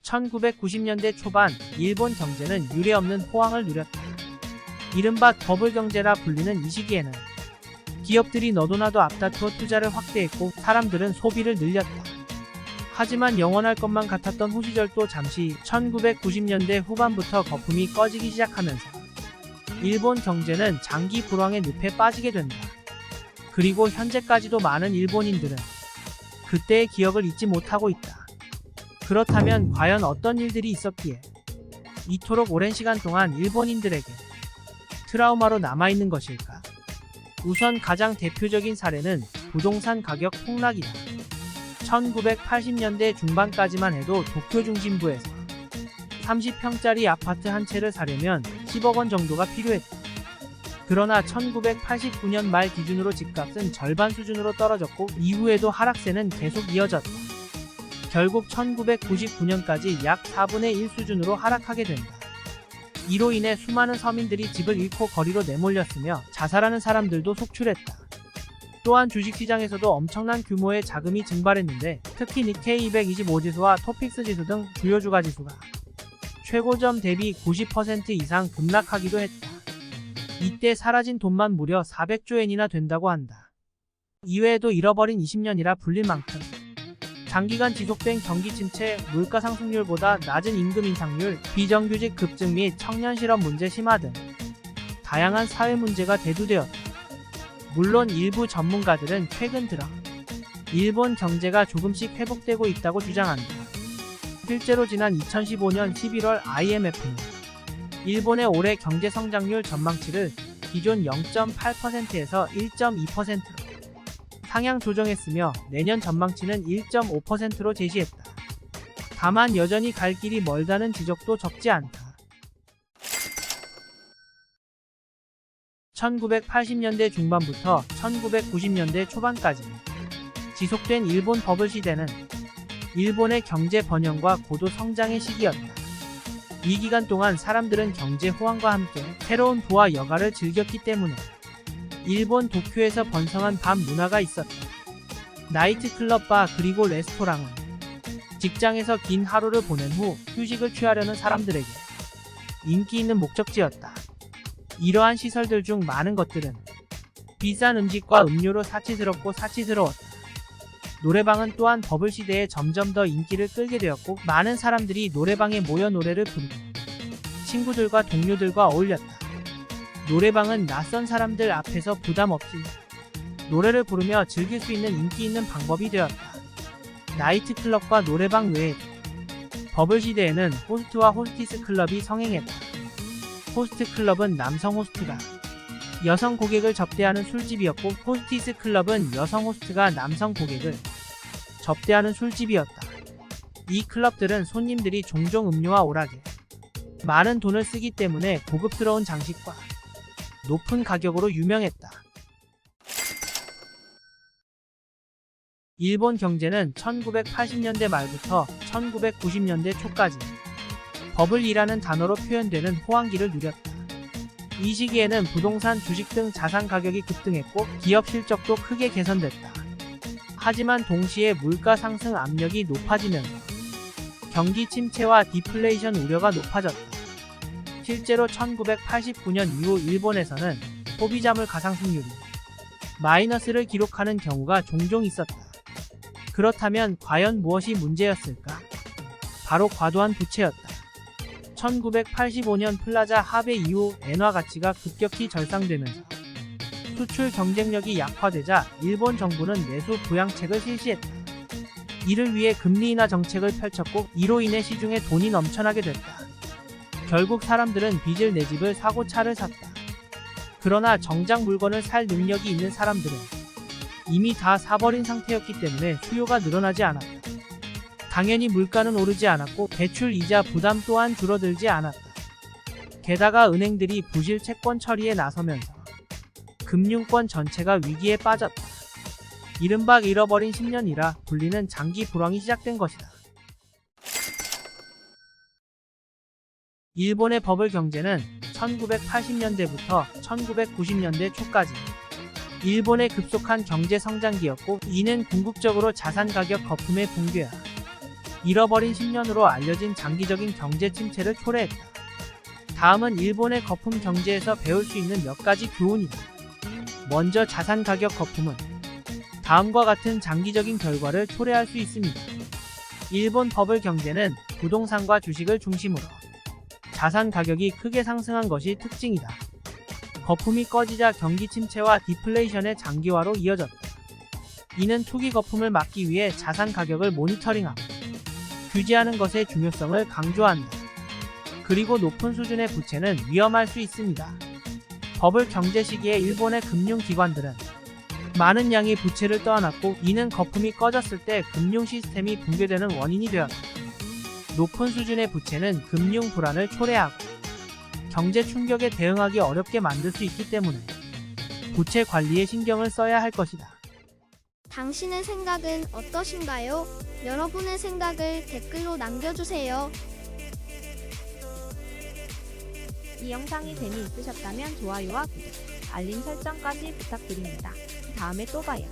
1990년대 초반 일본 경제는 유례없는 호황을 누렸다. 이른바 버블 경제라 불리는 이 시기에는 기업들이 너도나도 앞다투어 투자를 확대했고 사람들은 소비를 늘렸다. 하지만 영원할 것만 같았던 호시절도 잠시 1990년대 후반부터 거품이 꺼지기 시작하면서 일본 경제는 장기 불황의 늪에 빠지게 된다. 그리고 현재까지도 많은 일본인들은 그때의 기억을 잊지 못하고 있다. 그렇다면 과연 어떤 일들이 있었기에 이토록 오랜 시간 동안 일본인들에게 트라우마로 남아있는 것일까? 우선 가장 대표적인 사례는 부동산 가격 폭락이다. 1980년대 중반까지만 해도 도쿄 중심부에서 30평짜리 아파트 한 채를 사려면 10억 원 정도가 필요했다. 그러나 1989년 말 기준으로 집값은 절반 수준으로 떨어졌고 이후에도 하락세는 계속 이어졌다. 결국 1999년까지 약 4분의 1 수준으로 하락하게 된다. 이로 인해 수많은 서민들이 집을 잃고 거리로 내몰렸으며 자살하는 사람들도 속출했다. 또한 주식시장에서도 엄청난 규모의 자금이 증발했는데 특히 니케이 225지수와 토픽스 지수 등 주요 주가 지수가 최고점 대비 90% 이상 급락하기도 했다. 이때 사라진 돈만 무려 400조 엔이나 된다고 한다. 이외에도 잃어버린 20년이라 불릴 만큼 장기간 지속된 경기 침체, 물가 상승률보다 낮은 임금 인상률, 비정규직 급증 및 청년 실업 문제 심화 등 다양한 사회 문제가 대두되었다. 물론 일부 전문가들은 최근 들어 일본 경제가 조금씩 회복되고 있다고 주장한다. 실제로 지난 2015년 11월 IMF는 일본의 올해 경제 성장률 전망치를 기존 0.8%에서 1.2%로 상향 조정했으며 내년 전망치는 1.5%로 제시했다. 다만 여전히 갈 길이 멀다는 지적도 적지 않다. 1980년대 중반부터 1990년대 초반까지 지속된 일본 버블 시대는 일본의 경제 번영과 고도 성장의 시기였다. 이 기간 동안 사람들은 경제 호황과 함께 새로운 부와 여가를 즐겼기 때문에 일본 도쿄에서 번성한 밤 문화가 있었다. 나이트클럽, 바 그리고 레스토랑은 직장에서 긴 하루를 보낸 후 휴식을 취하려는 사람들에게 인기 있는 목적지였다. 이러한 시설들 중 많은 것들은 비싼 음식과 음료로 사치스럽고 사치스러웠다. 노래방은 또한 버블 시대에 점점 더 인기를 끌게 되었고 많은 사람들이 노래방에 모여 노래를 부르고 친구들과 동료들과 어울렸다. 노래방은 낯선 사람들 앞에서 부담 없이 노래를 부르며 즐길 수 있는 인기 있는 방법이 되었다. 나이트클럽과 노래방 외에도 버블 시대에는 호스트와 호스티스 클럽이 성행했다. 호스트 클럽은 남성 호스트가 여성 고객을 접대하는 술집이었고 호스티스 클럽은 여성 호스트가 남성 고객을 접대하는 술집이었다. 이 클럽들은 손님들이 종종 음료와 오락에 많은 돈을 쓰기 때문에 고급스러운 장식과 높은 가격으로 유명했다. 일본 경제는 1980년대 말부터 1990년대 초까지 버블이라는 단어로 표현되는 호황기를 누렸다. 이 시기에는 부동산, 주식 등 자산 가격이 급등했고 기업 실적도 크게 개선됐다. 하지만 동시에 물가 상승 압력이 높아지면서 경기 침체와 디플레이션 우려가 높아졌다. 실제로 1989년 이후 일본에서는 소비자물 가상승률이 마이너스를 기록하는 경우가 종종 있었다. 그렇다면 과연 무엇이 문제였을까? 바로 과도한 부채였다. 1985년 플라자 합의 이후 엔화 가치가 급격히 절상되면서 수출 경쟁력이 약화되자 일본 정부는 내수 부양책을 실시했다. 이를 위해 금리 인하 정책을 펼쳤고 이로 인해 시중에 돈이 넘쳐나게 됐다. 결국 사람들은 빚을 내 집을 사고 차를 샀다. 그러나 정작 물건을 살 능력이 있는 사람들은 이미 다 사버린 상태였기 때문에 수요가 늘어나지 않았다. 당연히 물가는 오르지 않았고 대출 이자 부담 또한 줄어들지 않았다. 게다가 은행들이 부실 채권 처리에 나서면서 금융권 전체가 위기에 빠졌다. 이른바 잃어버린 10년이라 불리는 장기 불황이 시작된 것이다. 일본의 버블 경제는 1980년대부터 1990년대 초까지 일본의 급속한 경제 성장기였고 이는 궁극적으로 자산 가격 거품의 붕괴와 잃어버린 10년으로 알려진 장기적인 경제 침체를 초래했다. 다음은 일본의 거품 경제에서 배울 수 있는 몇 가지 교훈이다. 먼저 자산 가격 거품은 다음과 같은 장기적인 결과를 초래할 수 있습니다. 일본 버블 경제는 부동산과 주식을 중심으로 자산 가격이 크게 상승한 것이 특징이다. 거품이 꺼지자 경기 침체와 디플레이션의 장기화로 이어졌다. 이는 투기 거품을 막기 위해 자산 가격을 모니터링하고 규제하는 것의 중요성을 강조한다. 그리고 높은 수준의 부채는 위험할 수 있습니다. 버블 경제 시기에 일본의 금융기관들은 많은 양의 부채를 떠안았고, 이는 거품이 꺼졌을 때 금융 시스템이 붕괴되는 원인이 되었다. 높은 수준의 부채는 금융 불안을 초래하고 경제 충격에 대응하기 어렵게 만들 수 있기 때문에 부채 관리에 신경을 써야 할 것이다. 당신의 생각은 어떠신가요? 여러분의 생각을 댓글로 남겨주세요. 이 영상이 재미있으셨다면 좋아요와 구독, 알림 설정까지 부탁드립니다. 다음에 또 봐요.